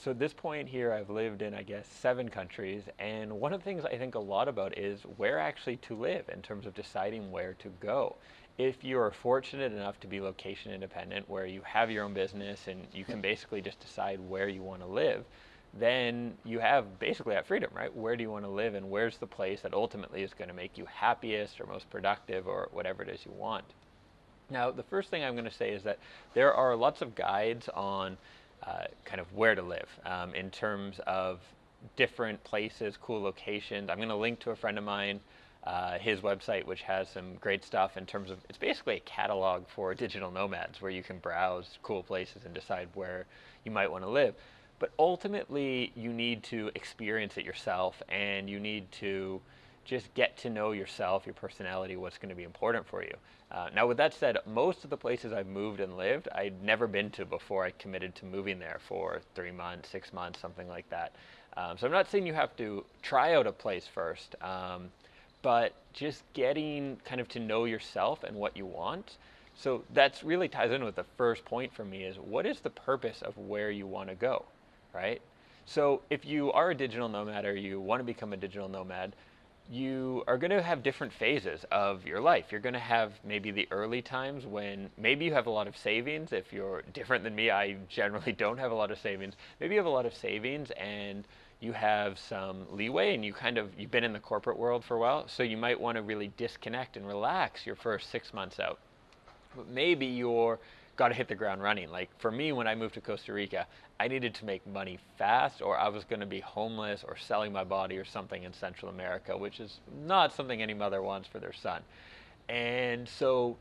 So at this point here, I've lived in, I guess, 7 countries, and one of the things I think a lot about is where actually to live in terms of deciding where to go. If you're fortunate enough to be location independent, where you have your own business and you can basically just decide where you want to live, then you have basically that freedom, right? Where do you want to live, and where's the place that ultimately is going to make you happiest or most productive or whatever it is you want. Now, the first thing I'm going to say is that there are lots of guides on kind of where to live in terms of different places, cool locations. I'm going to link to a friend of mine, his website, which has some great stuff in terms of, it's basically a catalog for digital nomads where you can browse cool places and decide where you might want to live. But ultimately, you need to experience it yourself, and you need to just get to know yourself, your personality, what's going to be important for you. Now, with that said, most of the places I've moved and lived, I'd never been to before I committed to moving there for 3 months, 6 months, something like that. So I'm not saying you have to try out a place first, but just getting kind of to know yourself and what you want. So that's really ties in with the first point for me is what is the purpose of where you want to go, right? So if you are a digital nomad or you want to become a digital nomad, you are going to have different phases of your life. You're going to have maybe the early times when maybe you have a lot of savings. If you're different than me, I generally don't have a lot of savings. Maybe you have a lot of savings and you have some leeway, and you've been in the corporate world for a while, so you might want to really disconnect and relax your first 6 months out. But maybe you're got to hit the ground running. Like for me, when I moved to Costa Rica, I needed to make money fast, or I was going to be homeless or selling my body or something in Central America, which is not something any mother wants for their son. And so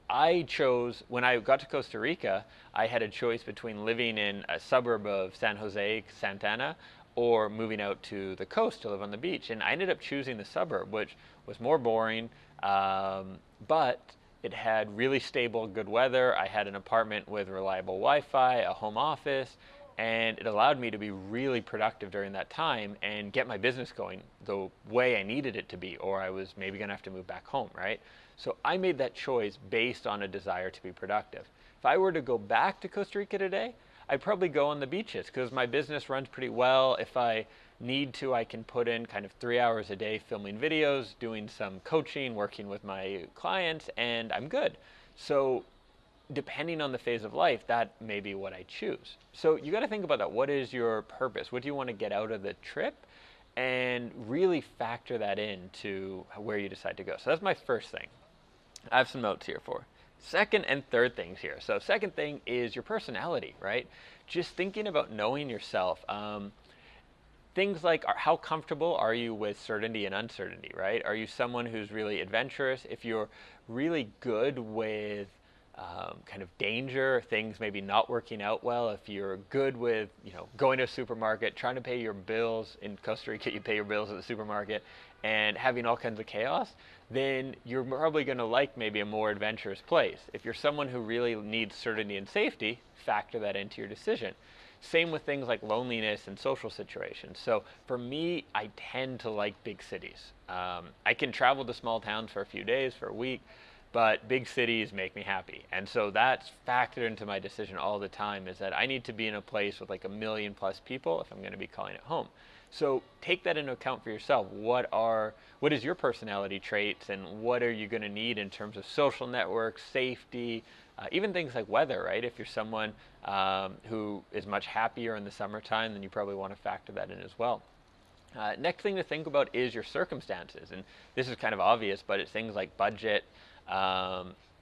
I chose, when I got to Costa Rica, I had a choice between living in a suburb of San Jose, Santana, or moving out to the coast to live on the beach. And I ended up choosing the suburb, which was more boring, but it had really stable, good weather. I had an apartment with reliable Wi-Fi, a home office, and it allowed me to be really productive during that time and get my business going the way I needed it to be, or I was maybe going to have to move back home, right? So I made that choice based on a desire to be productive. If I were to go back to Costa Rica today, I'd probably go on the beaches because my business runs pretty well. If I need to, I can put in kind of 3 hours a day filming videos, doing some coaching, working with my clients, and I'm good. So depending on the phase of life, that may be what I choose. So you got to think about that. What is your purpose? What do you want to get out of the trip? And really factor that into where you decide to go. So that's my first thing. I have some notes here for. Second and third things here. So second thing is your personality, right? Just thinking about knowing yourself. Things like how comfortable are you with certainty and uncertainty, right? Are you someone who's really adventurous? If you're really good with kind of danger, things maybe not working out well, if you're good with, going to a supermarket, trying to pay your bills, in Costa Rica you pay your bills at the supermarket, and having all kinds of chaos, then you're probably going to like maybe a more adventurous place. If you're someone who really needs certainty and safety, factor that into your decision. Same with things like loneliness and social situations. So for me, I tend to like big cities. I can travel to small towns for a few days, for a week, but big cities make me happy. And so that's factored into my decision all the time, is that I need to be in a place with like 1 million+ people if I'm going to be calling it home. So take that into account for yourself. What is your personality traits, and what are you going to need in terms of social networks, safety, even things like weather, right? If you're someone who is much happier in the summertime, then you probably want to factor that in as well. Next thing to think about is your circumstances. And this is kind of obvious, but it's things like budget.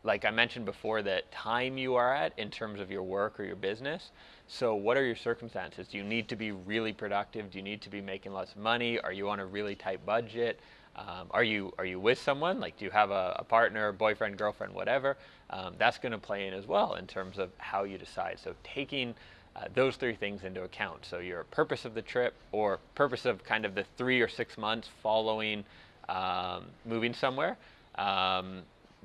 Like I mentioned before, that time you are at in terms of your work or your business. So what are your circumstances? Do you need to be really productive? Do you need to be making lots of money? Are you on a really tight budget? Are you with someone? Like, do you have a partner, boyfriend, girlfriend, whatever? That's going to play in as well in terms of how you decide. So taking those three things into account. So your purpose of the trip, or purpose of kind of the 3 or 6 months following moving somewhere,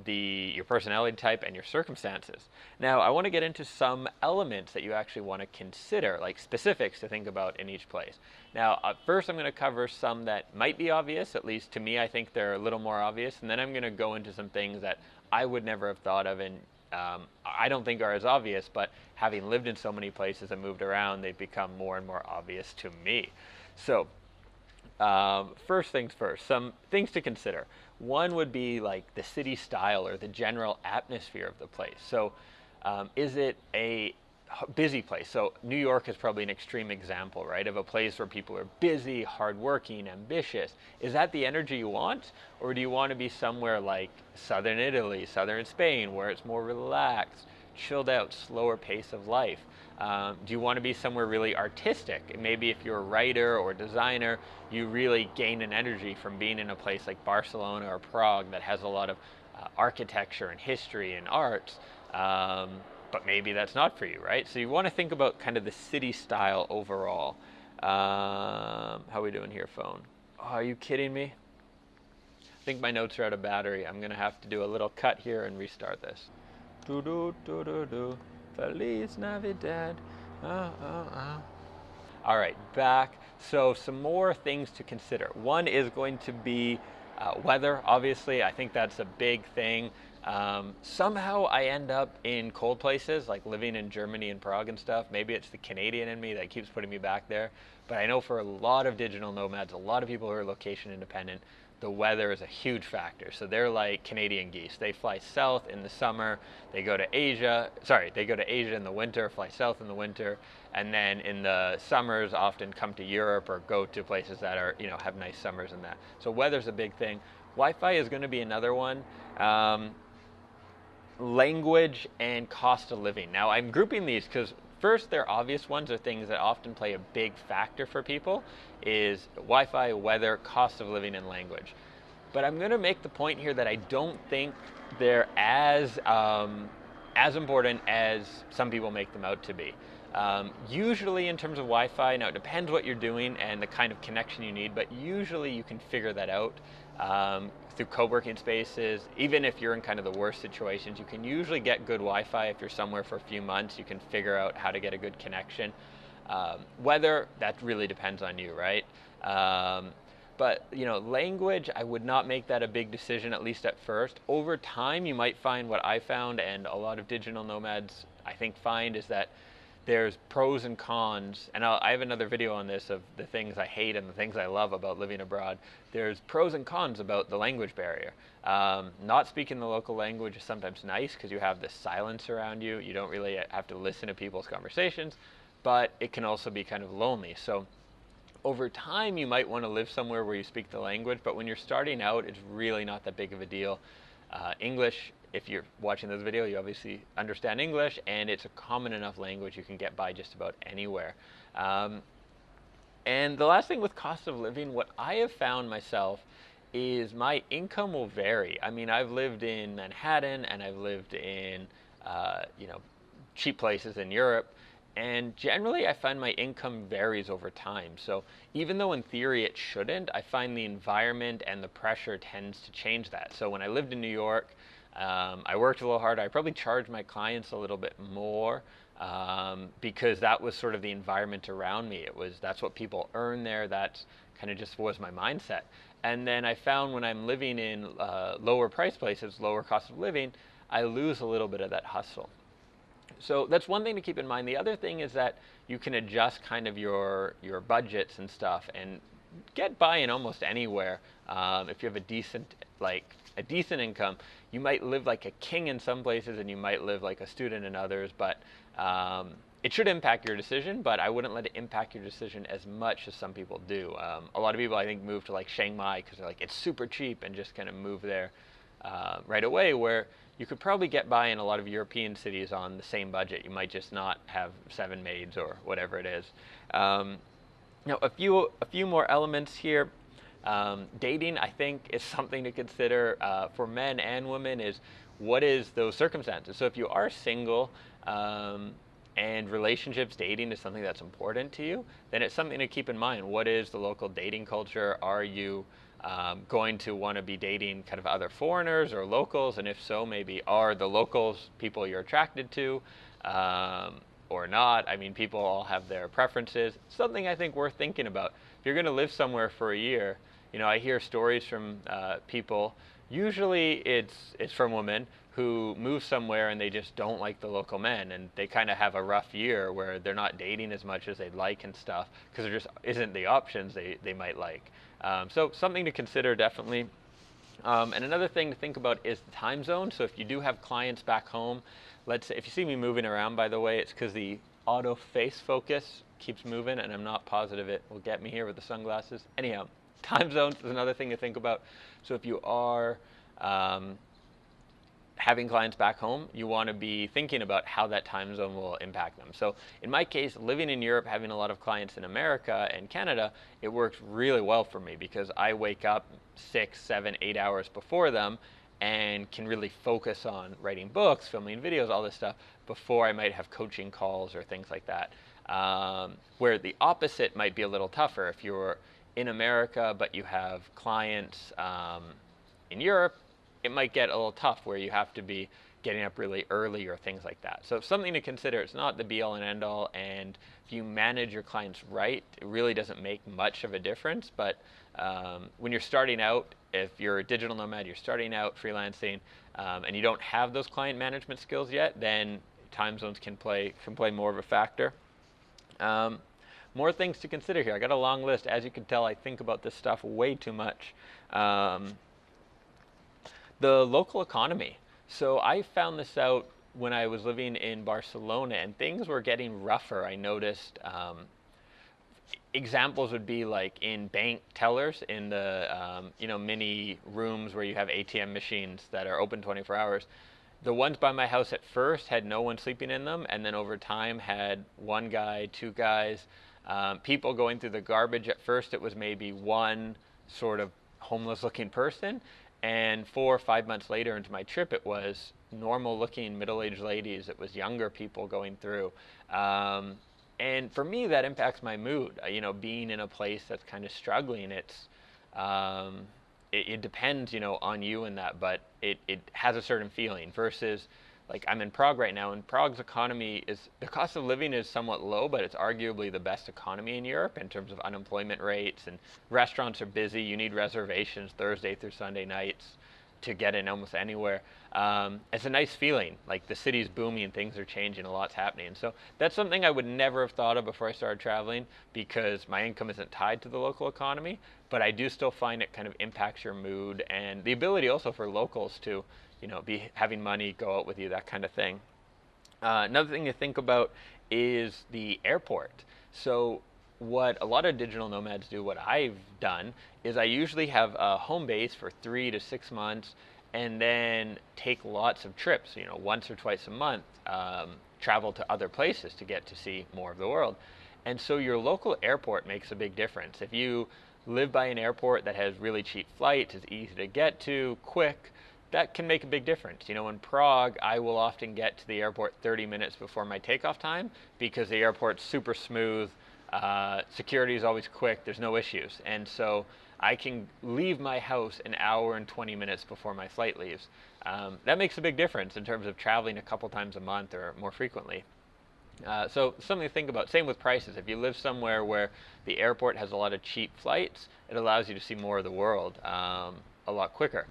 your personality type, and your circumstances. Now, I want to get into some elements that you actually want to consider, like specifics to think about in each place. Now, first I'm going to cover some that might be obvious, at least to me I think they're a little more obvious, and then I'm going to go into some things that I would never have thought of, and I don't think are as obvious, but having lived in so many places and moved around, they've become more and more obvious to me. So first things first, some things to consider. One would be like the city style or the general atmosphere of the place. So, is it a busy place? So, New York is probably an extreme example, right, of a place where people are busy, hardworking, ambitious. Is that the energy you want? Or do you want to be somewhere like southern Italy, southern Spain, where it's more relaxed, chilled out, slower pace of life? Do you want to be somewhere really artistic? Maybe if you're a writer or designer, you really gain an energy from being in a place like Barcelona or Prague that has a lot of architecture and history and arts. But maybe that's not for you, right? So you want to think about kind of the city style overall. How are we doing here, phone? Oh, are you kidding me? I think my notes are out of battery. I'm going to have to do a little cut here and restart this. Do do do do do. Feliz Navidad. All right, back. So some more things to consider. One is going to be weather. Obviously, I think that's a big thing. Somehow I end up in cold places, like living in Germany and Prague and stuff. Maybe it's the Canadian in me that keeps putting me back there. But I know for a lot of digital nomads, a lot of people who are location independent, the weather is a huge factor. So they're like Canadian geese. They fly south in the summer. They go to Asia. Sorry, they go to Asia in the winter, fly south in the winter, and then in the summers often come to Europe or go to places that are, have nice summers and that. So weather's a big thing. Wi-Fi is going to be another one. Language and cost of living. Now I'm grouping these because first, they're obvious ones are things that often play a big factor for people is Wi-Fi, weather, cost of living, and language. But I'm going to make the point here that I don't think they're as important as some people make them out to be. Usually in terms of Wi-Fi, now it depends what you're doing and the kind of connection you need, but usually you can figure that out through co-working spaces. Even if you're in kind of the worst situations, you can usually get good Wi-Fi if you're somewhere for a few months. You can figure out how to get a good connection. Weather, that really depends on you, right? But language, I would not make that a big decision, at least at first. Over time, you might find what I found, and a lot of digital nomads I think find, is that there's pros and cons, and I have another video on this of the things I hate and the things I love about living abroad. There's pros and cons about the language barrier. Not speaking the local language is sometimes nice because you have this silence around you. You don't really have to listen to people's conversations, but it can also be kind of lonely. So over time, you might want to live somewhere where you speak the language, but when you're starting out, it's really not that big of a deal. English, if you're watching this video, you obviously understand English, and it's a common enough language you can get by just about anywhere. And the last thing with cost of living, what I have found myself is my income will vary. I mean, I've lived in Manhattan and I've lived in, cheap places in Europe. And generally, I find my income varies over time. So even though in theory it shouldn't, I find the environment and the pressure tends to change that. So when I lived in New York, I worked a little harder. I probably charged my clients a little bit more because that was sort of the environment around me. That's what people earn there. That kind of just was my mindset. And then I found when I'm living in lower price places, lower cost of living, I lose a little bit of that hustle. So that's one thing to keep in mind. The other thing is that you can adjust kind of your budgets and stuff and get by in almost anywhere. If you have a decent income, you might live like a king in some places and you might live like a student in others, but it should impact your decision, but I wouldn't let it impact your decision as much as some people do. A lot of people I think move to like Chiang Mai because they're like, it's super cheap, and just kind of move there right away, where you could probably get by in a lot of European cities on the same budget. You might just not have 7 maids or whatever it is. Now, a few more elements here. Dating, I think, is something to consider for men and women. Is what is those circumstances? So if you are single and relationships, dating is something that's important to you, then it's something to keep in mind. What is the local dating culture? Are you going to want to be dating kind of other foreigners or locals? And if so, maybe are the locals people you're attracted to or not? I mean, people all have their preferences. Something I think worth thinking about. If you're going to live somewhere for a year, I hear stories from people Usually it's from women who move somewhere and they just don't like the local men, and they kind of have a rough year where they're not dating as much as they'd like and stuff because there just isn't the options they might like. So something to consider definitely. And another thing to think about is the time zone. So if you do have clients back home, let's say if you see me moving around, by the way, it's because the auto face focus keeps moving, and I'm not positive it will get me here with the sunglasses. Anyhow, time zones is another thing to think about. So if you are um, having clients back home, you want to be thinking about how that time zone will impact them. So in my case, living in Europe, having a lot of clients in America and Canada, it works really well for me because I wake up 6, 7, 8 hours before them and can really focus on writing books, filming videos, all this stuff before I might have coaching calls or things like that. Where the opposite might be a little tougher if you're in America but you have clients in Europe, it might get a little tough where you have to be getting up really early or things like that. So something to consider. It's not the be all and end all, and if you manage your clients right, it really doesn't make much of a difference. But when you're starting out, if you're a digital nomad, you're starting out freelancing, and you don't have those client management skills yet, then time zones can play more of a factor. More things to consider here. I got a long list. As you can tell, I think about this stuff way too much. The local economy. So I found this out when I was living in Barcelona, and things were getting rougher. I noticed examples would be like in bank tellers in the mini rooms where you have ATM machines that are open 24 hours. The ones by my house at first had no one sleeping in them, and then over time had one guy, two guys. People going through the garbage. At first it was maybe one sort of homeless looking person, and 4 or 5 months later into my trip, it was normal looking middle-aged ladies. It was younger people going through. And for me, that impacts my mood. Being in a place that's kind of struggling, it depends, on you and that, but it has a certain feeling versus like I'm in Prague right now, and Prague's economy the cost of living is somewhat low, but it's arguably the best economy in Europe in terms of unemployment rates, and restaurants are busy. You need reservations Thursday through Sunday nights to get in almost anywhere. It's a nice feeling, like the city's booming, things are changing, a lot's happening. So that's something I would never have thought of before I started traveling because my income isn't tied to the local economy, but I do still find it kind of impacts your mood and the ability also for locals to be having money go out with you, that kind of thing. Another thing to think about is the airport. So what a lot of digital nomads do, what I've done, is I usually have a home base for 3 to 6 months and then take lots of trips, once or twice a month, travel to other places to get to see more of the world. And so your local airport makes a big difference. If you live by an airport that has really cheap flights, is easy to get to, quick, that can make a big difference. In Prague, I will often get to the airport 30 minutes before my takeoff time because the airport's super smooth, security is always quick, there's no issues. And so I can leave my house an hour and 20 minutes before my flight leaves. That makes a big difference in terms of traveling a couple times a month or more frequently. So something to think about. Same with prices. If you live somewhere where the airport has a lot of cheap flights, it allows you to see more of the world a lot quicker.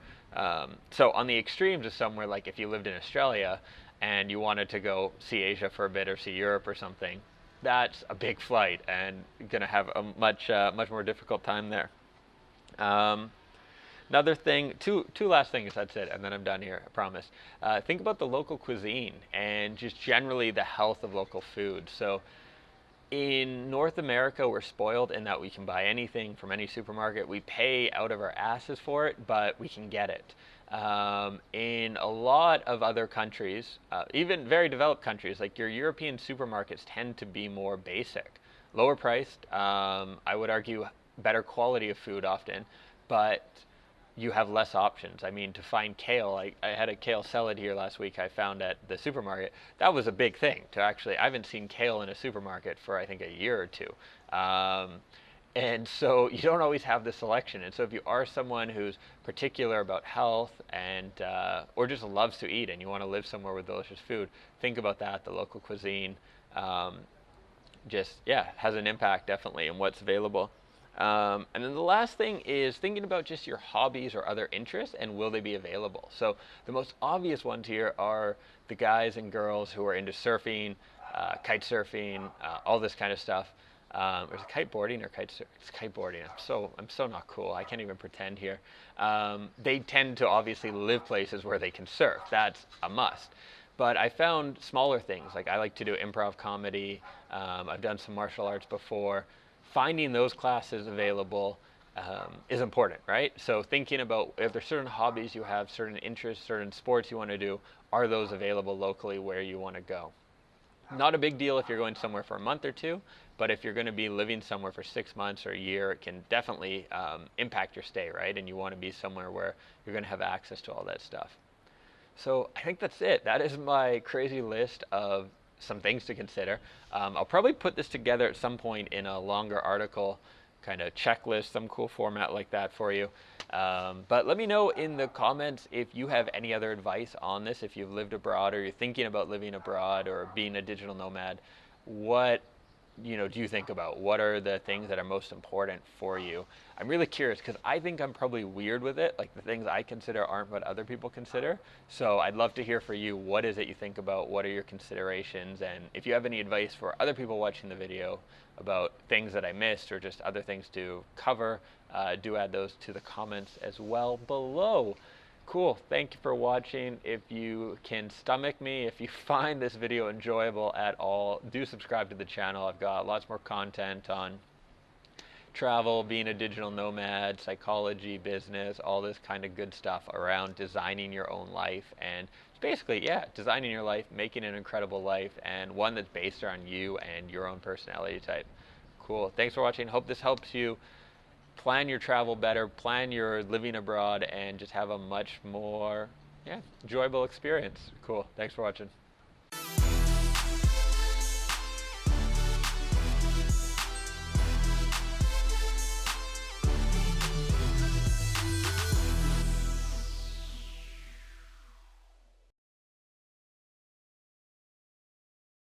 So on the extremes is somewhere like if you lived in Australia and you wanted to go see Asia for a bit or see Europe or something, that's a big flight and going to have a much more difficult time there. Another thing, two last things, that's it, and then I'm done here, I promise. Think about the local cuisine and just generally the health of local food. So in North America, we're spoiled in that we can buy anything from any supermarket. We pay out of our asses for it, but we can get it. In a lot of other countries, even very developed countries, like your European supermarkets tend to be more basic, lower priced, I would argue better quality of food often, but you have less options. I mean, to find kale, I had a kale salad here last week I found at the supermarket. That was a big thing to actually, I haven't seen kale in a supermarket for I think a year or two. And so you don't always have the selection. And so if you are someone who's particular about health and or just loves to eat and you want to live somewhere with delicious food, think about that. The local cuisine has an impact definitely in what's available. And then the last thing is thinking about just your hobbies or other interests and will they be available. So the most obvious ones here are the guys and girls who are into surfing, kite surfing, all this kind of stuff. Or is it kiteboarding or kite surfing? It's kiteboarding. I'm so not cool. I can't even pretend here. They tend to obviously live places where they can surf. That's a must. But I found smaller things. Like I like to do improv comedy. I've done some martial arts before. Finding those classes available is important, right? So thinking about if there's certain hobbies you have, certain interests, certain sports you want to do, are those available locally where you want to go? Not a big deal if you're going somewhere for a month or two, but if you're going to be living somewhere for 6 months or a year, it can definitely impact your stay, right? And you want to be somewhere where you're going to have access to all that stuff. So I think that's it. That is my crazy list of some things to consider. I'll probably put this together at some point in a longer article, kind of checklist, some cool format like that for you. But let me know in the comments if you have any other advice on this, if you've lived abroad or you're thinking about living abroad or being a digital nomad. What do you think about? What are the things that are most important for you? I'm really curious because I think I'm probably weird with it. Like the things I consider aren't what other people consider. So I'd love to hear for you. What is it you think about? What are your considerations? And if you have any advice for other people watching the video about things that I missed or just other things to cover, do add those to the comments as well below. Cool. Thank you for watching. If you can stomach me, if you find this video enjoyable at all, do subscribe to the channel. I've got lots more content on travel, being a digital nomad, psychology, business, all this kind of good stuff around designing your own life and basically, yeah, designing your life, making an incredible life and one that's based on you and your own personality type. Cool. Thanks for watching. Hope this helps you plan your travel better, plan your living abroad, and just have a much more, enjoyable experience. Cool. Thanks for watching.